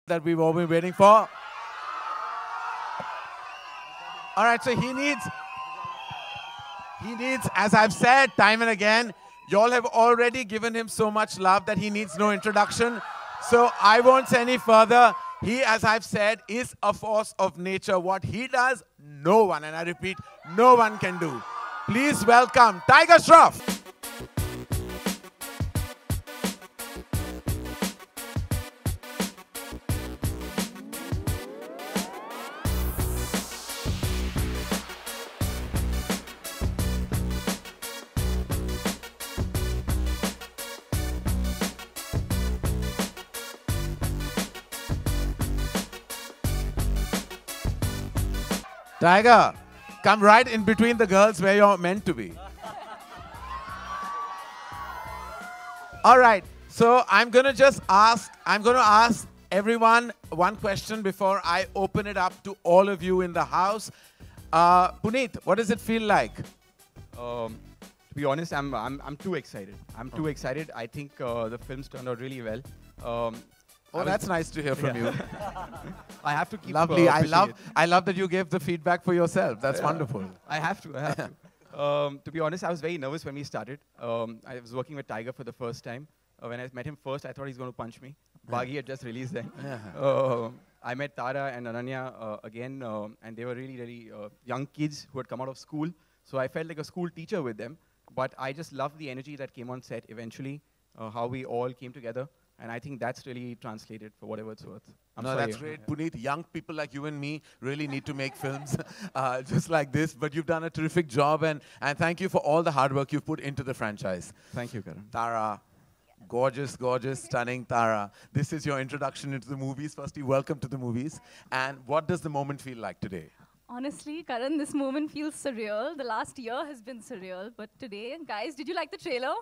that we've all been waiting for. All right, so he needs, as I've said time and again, y'all have already given him so much love that he needs no introduction. So I won't say any further. He, as I've said, is a force of nature. What he does, no one, and I repeat, no one can do. Please welcome Tiger Shroff. Tiger, come right in between the girls where you're meant to be. All right, so I'm going to ask everyone one question before I open it up to all of you in the house. Puneet, what does it feel like? To be honest, I'm too excited. I'm too excited. I think the film's turned out really well. Oh, that's nice to hear from you. I have to keep Lovely. I love that you gave the feedback for yourself. That's wonderful. I have to. To be honest, I was very nervous when we started. I was working with Tiger for the first time. When I met him first, I thought he's going to punch me. Baghi had just released then. I met Tara and Ananya again, and they were really, really young kids who had come out of school. So I felt like a school teacher with them. But I just loved the energy that came on set eventually, how we all came together. And I think that's really translated for whatever it's worth. That's great. Puneet, young people like you and me really need to make films just like this. But you've done a terrific job. And thank you for all the hard work you've put into the franchise. Thank you, Karan. Tara, gorgeous, gorgeous, stunning Tara. This is your introduction into the movies. Firstly, welcome to the movies. And what does the moment feel like today? Honestly, Karan, this moment feels surreal. The last year has been surreal. But today, guys, did you like the trailer?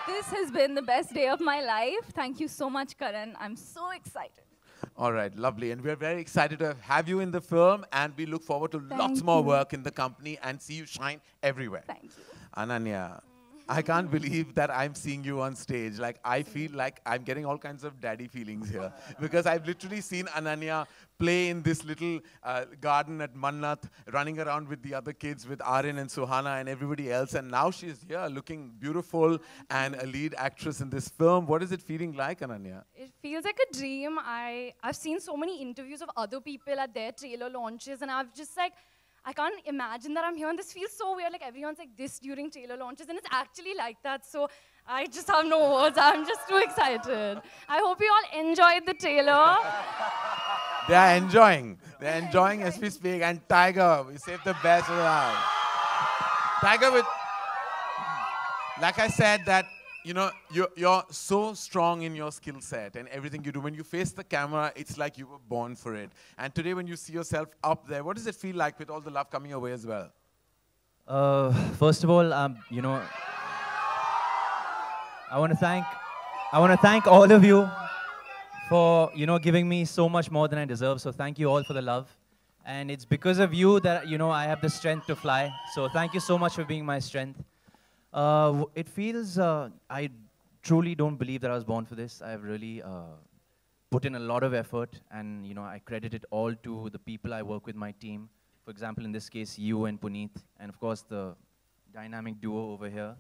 This has been the best day of my life. Thank you so much, Karan. I'm so excited. All right, lovely. And we're very excited to have you in the film, and we look forward to lots more work in the company and see you shine everywhere. Thank you. Ananya, I can't believe that I'm seeing you on stage. Like, I feel like I'm getting all kinds of daddy feelings here because I've literally seen Ananya play in this little garden at Mannat, running around with the other kids, with Aryan and Suhana and everybody else. And now she's here looking beautiful and a lead actress in this film. What is it feeling like, Ananya? It feels like a dream. I've seen so many interviews of other people at their trailer launches, and I've just like, I can't imagine that I'm here, and this feels so weird, like everyone's like this during trailer launches, and it's actually like that, so I just have no words. I'm just too excited. I hope you all enjoyed the trailer. They're enjoying. They're enjoying as we speak. And Tiger, we saved the best for last. Tiger, like I said, that you know, you're so strong in your skill set and everything you do. When you face the camera, it's like you were born for it. And today when you see yourself up there, what does it feel like with all the love coming your way as well? First of all, you know, I want to thank all of you for, you know, giving me so much more than I deserve. So thank you all for the love. And it's because of you that, you know, I have the strength to fly. So thank you so much for being my strength. It feels, I truly don't believe that I was born for this. I've really put in a lot of effort, and, you know, I credit it all to the people I work with, my team. For example, in this case, you and Puneet, and of course the dynamic duo over here.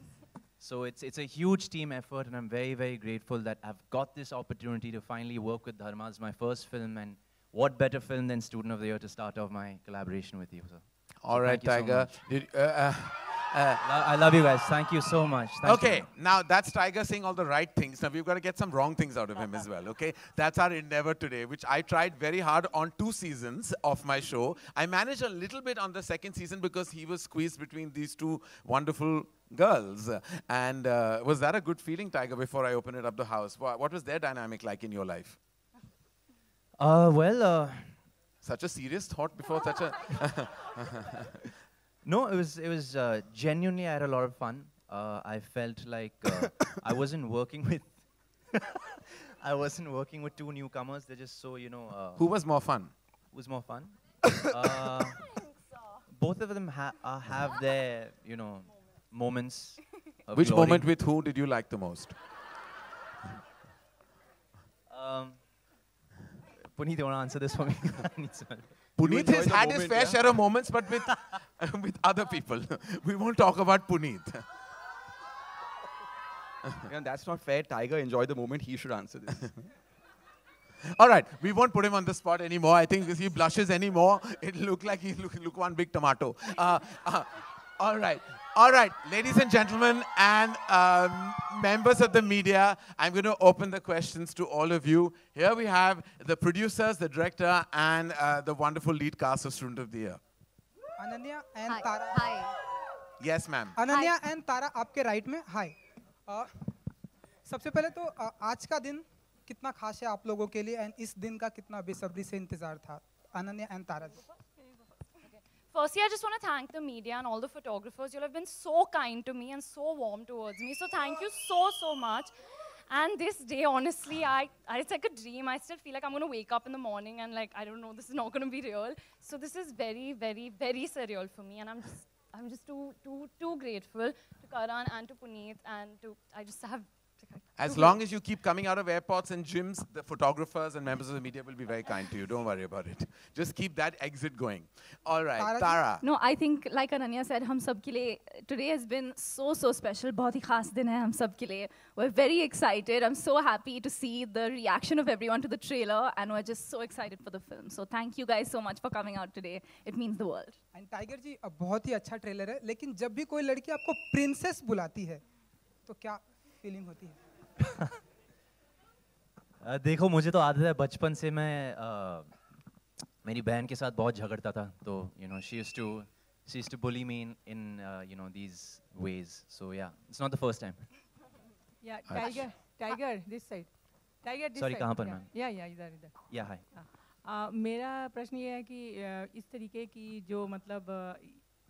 So it's a huge team effort, and I'm very, very grateful that I've got this opportunity to finally work with Dharma. It's my first film, and what better film than Student of the Year to start off my collaboration with you. So, all right, Tiger. I love you guys. Thank you so much. Thank okay, you. now that's Tiger saying all the right things. Now we've got to get some wrong things out of him as well, okay? That's our endeavor today, which I tried very hard on 2 seasons of my show. I managed a little bit on the 2nd season because he was squeezed between these 2 wonderful girls. And was that a good feeling, Tiger, before I open it up the house? What was their dynamic like in your life? Such a serious thought before such a... No, it was genuinely, I had a lot of fun. I felt like I wasn't working with I wasn't working with 2 newcomers. They're just so, you know. Who was more fun? Who was more fun? Both of them have their, you know, moments. Which moment with who did you like the most? Puneet, you want to answer this for me? I need some help. Puneet enjoy has the had his moment, fair yeah? share of moments, but with, with other people. We won't talk about Puneet. Yeah, that's not fair. Tiger enjoyed the moment. He should answer this. All right, we won't put him on the spot anymore. I think if he blushes anymore, it'll look like he look one big tomato. All right. All right, ladies and gentlemen, and members of the media, I'm going to open the questions to all of you. Here we have the producers, the director, and the wonderful lead cast of Student of the Year. Ananya and Hi. Tara Hi. Yes, ma'am. Ananya and Tara आपके right में हाय सबसे पहले तो आज का दिन कितना खास है आप लोगों के लिए एंड इस दिन का कितना बेसब्री से इंतजार था Ananya and Tara ji Firstly, I just want to thank the media and all the photographers. You all have been so kind to me and so warm towards me. So thank you so, so much. And this day, honestly, it's like a dream. I still feel like I'm going to wake up in the morning and like, I don't know, this is not going to be real. So this is very, very, very surreal for me. And I'm just too grateful to Karan and to Puneet and I just have... As long as you keep coming out of airports and gyms, the photographers and members of the media will be very kind to you. Don't worry about it. Just keep that exit going. All right, Tara ji? Tara. No, I think like Ananya said, हम सब के लिए today has been so special. बहुत ही खास दिन है हम सब के लिए. We're very excited. I'm so happy to see the reaction of everyone to the trailer, and we're just so excited for the film. So thank you guys so much for coming out today. It means the world. And Tiger ji बहुत ही अच्छा trailer है लेकिन जब भी कोई लड़की आपको प्रिंसेस बुलाती है तो क्या फीलिंग होती है देखो मुझे तो आदत है बचपन से मैं मेरी बहन के साथ बहुत झगड़ता था तो you know she used to bully me in you know these ways so yeah it's not the first time. Yeah, Tiger, this side. Tiger, this Sorry, side. कहाँ पर Yeah, मैम? yeah, इधर. Yeah, hi. मेरा प्रश्न ये है कि इस तरीके की जो मतलब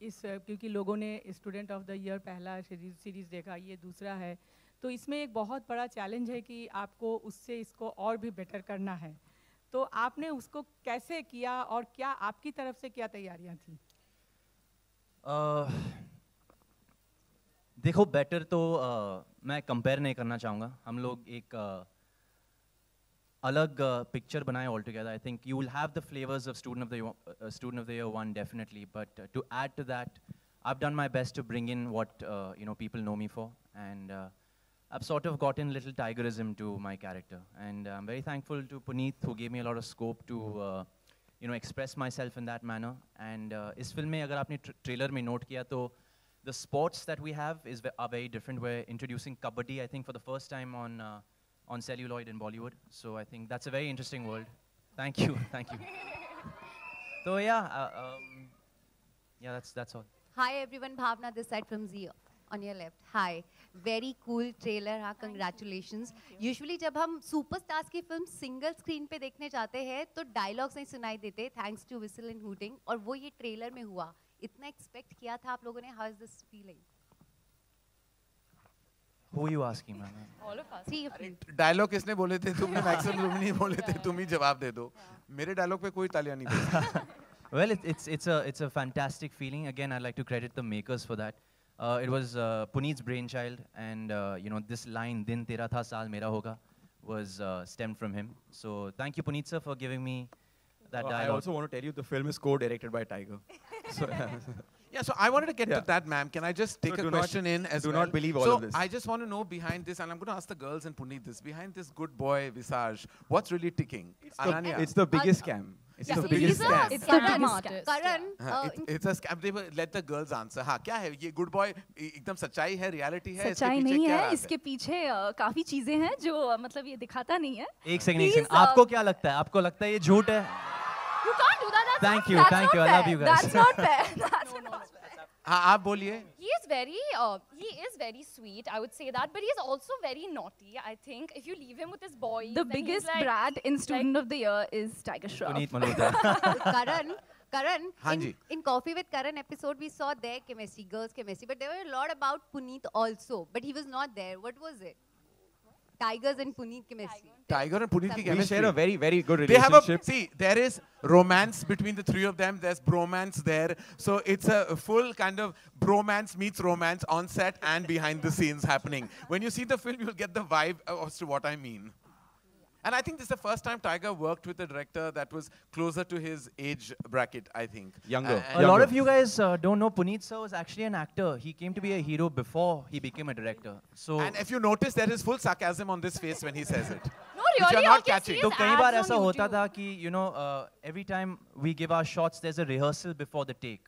इस क्योंकि लोगों ने स्टूडेंट ऑफ द ईयर पहला सीरीज देखा ये दूसरा है तो इसमें एक बहुत बड़ा चैलेंज है कि आपको उससे इसको और भी बेटर करना है तो आपने उसको कैसे किया और क्या आपकी तरफ से क्या तैयारियां थी देखो बेटर तो मैं कंपेयर नहीं करना चाहूँगा हम लोग एक अलग पिक्चर बनाए all together I think you will have the flavours of Student of the Year one definitely but to add to that I've done my best to bring in what you know people know me for and I've sort of gotten little tigerism to my character and I'm very thankful to Puneet who gave me a lot of scope to you know express myself in that manner and इस film में अगर आपने trailer में note किया तो the sports that we have are very different. We're introducing kabaddi I think for the first time on celluloid in Bollywood so I think that's a very interesting world. Thank you. So yeah that's all. Hi everyone, Bhavna this side from Zee on your left. Hi, very cool trailer. हाँ, congratulations. Usually जब हम superstars की film single screen पे देखने जाते हैं तो dialogues नहीं सुनाई देते thanks to whistle and hooting और वो ये ट्रेलर में हुआ इतना एक्सपेक्ट किया था आप लोगों ने how is this feeling Who are you asking, ma'am? All of us. Three of you dialogue किसने बोले थे तुमने मैक्सिमम तुम नहीं बोले थे तुम ही जवाब दे दो मेरे डायलॉग पे कोई तालियां नहीं बजती Well, it's a fantastic feeling. Again, I'd like to credit the makers for that. It was Puneet's brainchild, and you know this line "Din tera tha, saal mera hoga" was stemmed from him. So thank you, Puneet sir, for giving me that I dialogue. also want to tell you the film is co-directed by Tiger. So, Yeah, so I wanted to get to that, ma'am. Can I just take So a do not- question in as do well? not believe all so of this. I just want to know behind this, and I'm going to ask the girls and Puneet this. Behind this good boy visage, what's really ticking? Ananya. it's the biggest scam. It's Yeah, the it biggest is a scam. It's the Karan, smartest. Karan, it's a scam. Let the girls answer. हाँ क्या है ये good boy एकदम सच्चाई है reality है इसके सच्चाई पीछे नहीं क्या है राज इसके पीछे काफी चीजें हैं जो मतलब ये दिखाता नहीं है एक सेकंड Please, आपको क्या लगता है आपको लगता है ये झूठ है You can't do that. That's Thank not, you, that's thank not you, I fair. love you guys. That's not fair. That's not fair. हाँ आप बोलिए He is very sweet, I would say that, but he's also very naughty. I think if you leave him with his boys, The then he's biggest like, brat in Student of the Year is Tiger Shroff. Puneet Malhotra. Karan, हाँ जी. in Coffee with Karan episode, we saw their chemistry, girls' chemistry, but there were a lot about Puneet also, but he was not there. What was it? Tigers and Puneet chemistry. Tiger and Puneet की We We chemistry. share a very, very good They have a relationship. see. There is romance between the three of them. There's bromance there. So it's a full kind of bromance meets romance on set and behind the scenes happening. When you see the film, you'll get the vibe as to what I mean. And I think this is the first time Tiger worked with a director that was closer to his age bracket, I think. Younger. A lot of you guys don't know Puneet sir was actually an actor. He came to be a hero before he became a director. So And if you notice, there is full sarcasm on this face when he says it. No, Which really, you're how not can catching. see तो his कई बार ads ऐसा on होता YouTube? था कि every time we give our shots there's a rehearsal before the take.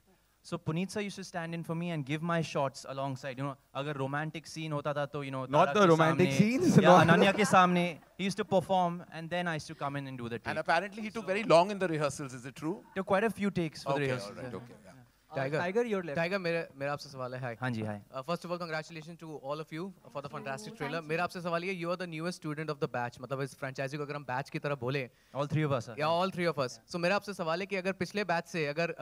So Puneet sir used to stand in for me and give my shots alongside. अगर romantic scene होता था तो Not Tara the के romantic सामने, scenes, या no. Ananya के सामने. He used to perform and then I used to come in and do the take. And apparently he took very long in the rehearsals, is it true? Took quite a few takes for the Okay, rehearsals. all right, yeah. okay. Yeah. Tiger, मेरा मेरा आपसे सवाल है. Hi. हाँ जी, hi. First of all, congratulations to all of you for the fantastic trailer. मेरा आपसे सवाल ये, you are the newest student of the batch. मतलब इस franchise को अगर हम batch की तरह बोले. All three of us. Yeah, all three of us. So मेरा आपसे सवाल है कि अगर पिछले बैच से अगर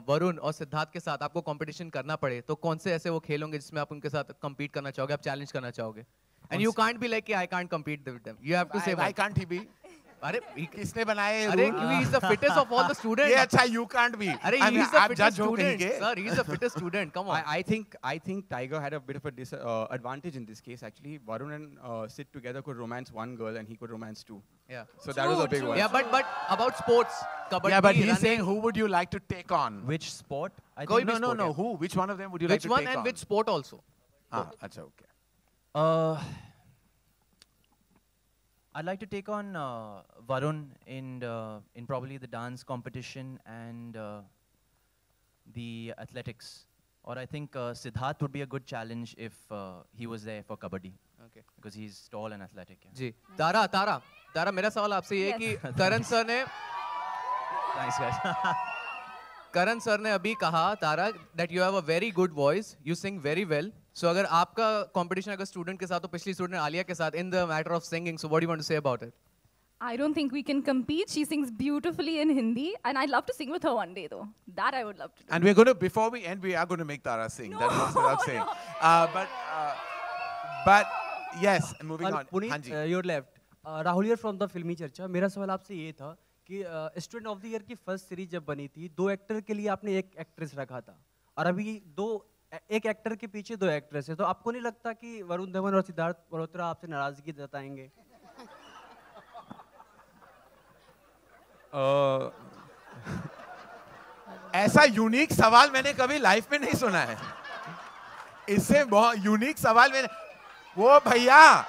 वरुण और सिद्धार्थ के साथ आपको कंपटीशन करना पड़े तो कौन से ऐसे वो खेल होंगे जिसमें आप उनके साथ compete करना चाहोगे, आप चैलेंज करना चाहोगे? And you can't be like कि I can't compete with them. You have to say Why can't he be? अरे किसने बनाए अरे rule? he is the fittest of all the students. ये अच्छा, you can't be. अरे I he mean, is the आप fittest judge हो कहीं student. के? Sir, he is the fittest student. Come on. I think Tiger had a bit of a advantage in this case actually. Varun and Sid together could romance one girl and he could romance two. Yeah. So that was a big one. Yeah, but about sports, kabaddi, Yeah, but he's running, saying who would you like to take on? Which sport? I कोई think भी No, sport है. who? Which one of them would you like Which to one take on? and which sport also? हाँ, अच्छा, okay. I'd like to take on Varun in probably the dance competition and the athletics. Or I think Siddharth would be a good challenge if he was there for kabaddi. Okay. Because he's tall and athletic. Yeah. जी. तारा मेरा सवाल आपसे ये है कि करण sir ने Thanks, guys. करण sir ने अभी कहा तारा that you have a very good voice, you sing very well. So अगर आपका competition अगर student के साथ तो पिछली student आलिया के साथ in the matter of singing, so what do you want to say about it? I don't think we can compete. She sings beautifully in Hindi, and I'd love to sing with her one day, though. That I would love to do. And we're going to, before we end, we are going to make Tara sing. No, That goes without saying. But yes, moving on. Puneet, Hanji. you're left. Rahul here from the Filmy Charcha. मेरा सवाल आपसे ये था कि student of the year की first series जब बनी थी, 2 एक्टर के लिए आपने 1 एक्ट्रेस रखा था, और अभी एक एक्टर के पीछे 2 एक्ट्रेस है, तो आपको नहीं लगता कि वरुण धवन और सिद्धार्थ मल्होत्रा आपसे नाराजगी जताएंगे? ऐसा यूनिक सवाल मैंने कभी लाइफ में नहीं सुना है. इससे बहुत यूनिक सवाल मैंने, वो भैया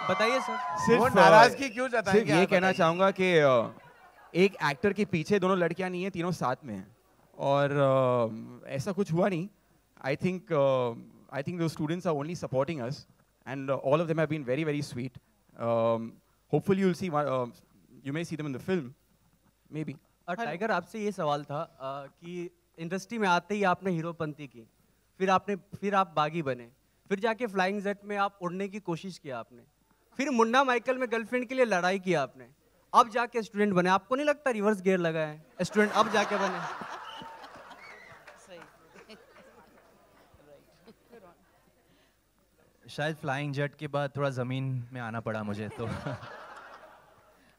बताइए सर. वो नाराजगी क्यों जताएंगे? सिर्फ ये आप कहना बताइए. चाहूँगा कि एक एक्टर के पीछे दोनों लड़कियां नहीं हैं, तीनों साथ में हैं, और ऐसा कुछ हुआ नहीं. I think those students are only supporting us, and all of them have been very, very sweet. Hopefully you'll see, you may see them in the film, maybe. Tiger, आपसे ये सवाल था कि इंडस्ट्री में आते ही आपने हीरोपंती की, फिर आप बागी बने, फिर जाके फ्लाइंग जेट में आप उड़ने की कोशिश किया आपने, फिर मुन्ना माइकल में गर्लफ्रेंड के लिए लड़ाई किया आपने, अब जाके स्टूडेंट बने. आपको नहीं लगता रिवर्स गियर लगा है, स्टूडेंट अब जाके बने? शायद फ्लाइंग जेट के बाद थोड़ा जमीन में आना पड़ा मुझे तो.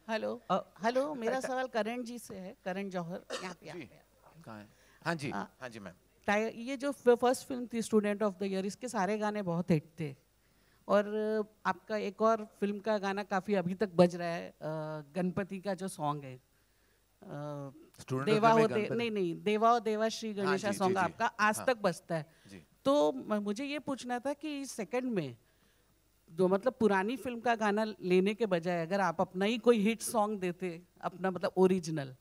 हेलो मेरा सवाल करण जी से है. करण जौहर यहाँ पे कहाँ है? हाँ जी, हाँ जी मैम. ये जो फर्स्ट फिल्म थी स्टूडेंट ऑफ द ईयर, इसके सारे गाने बहुत हिट थे, और आपका एक और फिल्म का गाना काफ़ी अभी तक बज रहा है, गणपति का जो सॉन्ग है, देवा हो देवा श्री गणेशा सॉन्ग आपका आज तक बजता है. तो मुझे ये पूछना था कि सेकंड में जो मतलब पुरानी फिल्म का गाना लेने के बजाय अगर आप अपना ही कोई हिट सॉन्ग देते, अपना मतलब ओरिजिनल,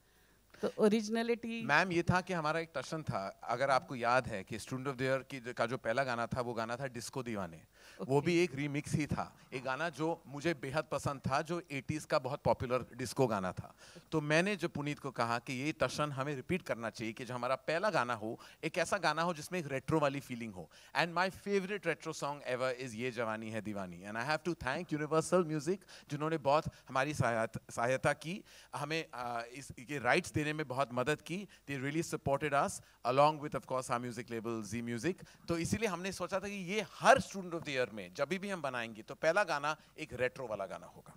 तो ओरिजिनलिटी. मैम ये था कि हमारा एक टशन था, अगर आपको याद है कि स्टूडेंट ऑफ द ईयर का जो पहला गाना था वो गाना था डिस्को दीवाने. वो भी एक रीमिक्स ही था, एक गाना जो मुझे बेहद पसंद था, जो 80s का बहुत पॉपुलर डिस्को गाना था. तो मैंने जो पुनीत को कहा कि ये टशन हमें रिपीट करना चाहिए कि जो हमारा पहला गाना हो एक ऐसा गाना हो जिसमें एक रेट्रो वाली फीलिंग हो. And my favourite retro song ever is Yeh Jawaani Hai Deewani. And I have to thank Universal Music जिन्होंने बहुत हमारी सहायता की, हमें इसके राइट्स देने में बहुत मदद की. They really supported us along with of course our music label Zee music. तो इसीलिए हमने सोचा था कि ये हर स्टूडेंट ऑफ द ईयर में जब भी हम बनाएंगे तो पहला गाना एक रेट्रो वाला गाना होगा.